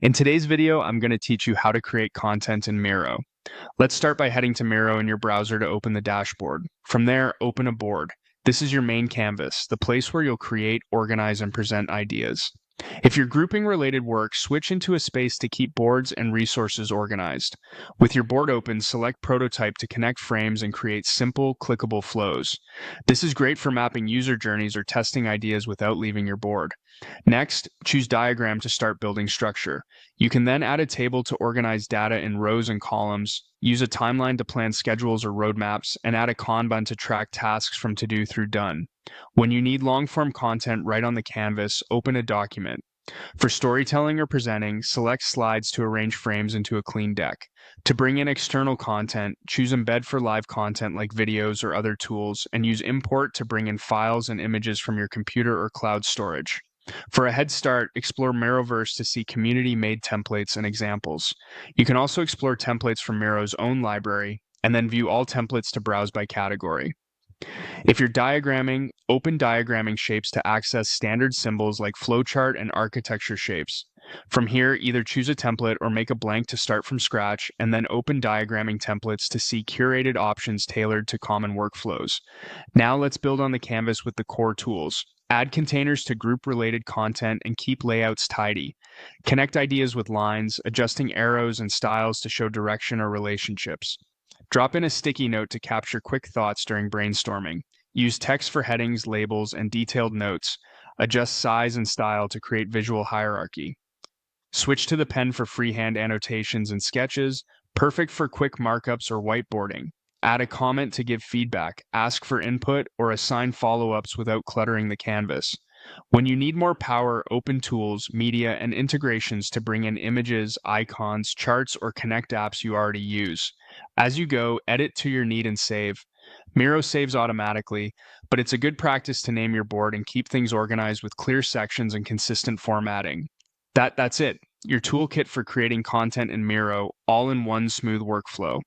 In today's video, I'm going to teach you how to create content in Miro. Let's start by heading to Miro in your browser to open the dashboard. From there, open a board. This is your main canvas, the place where you'll create, organize, and present ideas. If you're grouping related work, switch into a space to keep boards and resources organized. With your board open, select Prototype to connect frames and create simple, clickable flows. This is great for mapping user journeys or testing ideas without leaving your board. Next, choose Diagram to start building structure. You can then add a table to organize data in rows and columns, use a timeline to plan schedules or roadmaps, and add a Kanban to track tasks from to-do through done. When you need long-form content right on the canvas, open a document. For storytelling or presenting, select slides to arrange frames into a clean deck. To bring in external content, choose Embed for live content like videos or other tools, and use Import to bring in files and images from your computer or cloud storage. For a head start, explore Miroverse to see community-made templates and examples. You can also explore templates from Miro's own library, and then view all templates to browse by category. If you're diagramming, open diagramming shapes to access standard symbols like flowchart and architecture shapes. From here, either choose a template or make a blank to start from scratch, and then open diagramming templates to see curated options tailored to common workflows. Now let's build on the canvas with the core tools. Add containers to group related content and keep layouts tidy. Connect ideas with lines, adjusting arrows and styles to show direction or relationships. Drop in a sticky note to capture quick thoughts during brainstorming. Use text for headings, labels, and detailed notes. Adjust size and style to create visual hierarchy. Switch to the pen for freehand annotations and sketches, perfect for quick markups or whiteboarding. Add a comment to give feedback, ask for input, or assign follow-ups without cluttering the canvas. When you need more power, open tools, media, and integrations to bring in images, icons, charts, or connect apps you already use. As you go, edit to your need and save. Miro saves automatically, but it's a good practice to name your board and keep things organized with clear sections and consistent formatting. That's it. Your toolkit for creating content in Miro, all in one smooth workflow.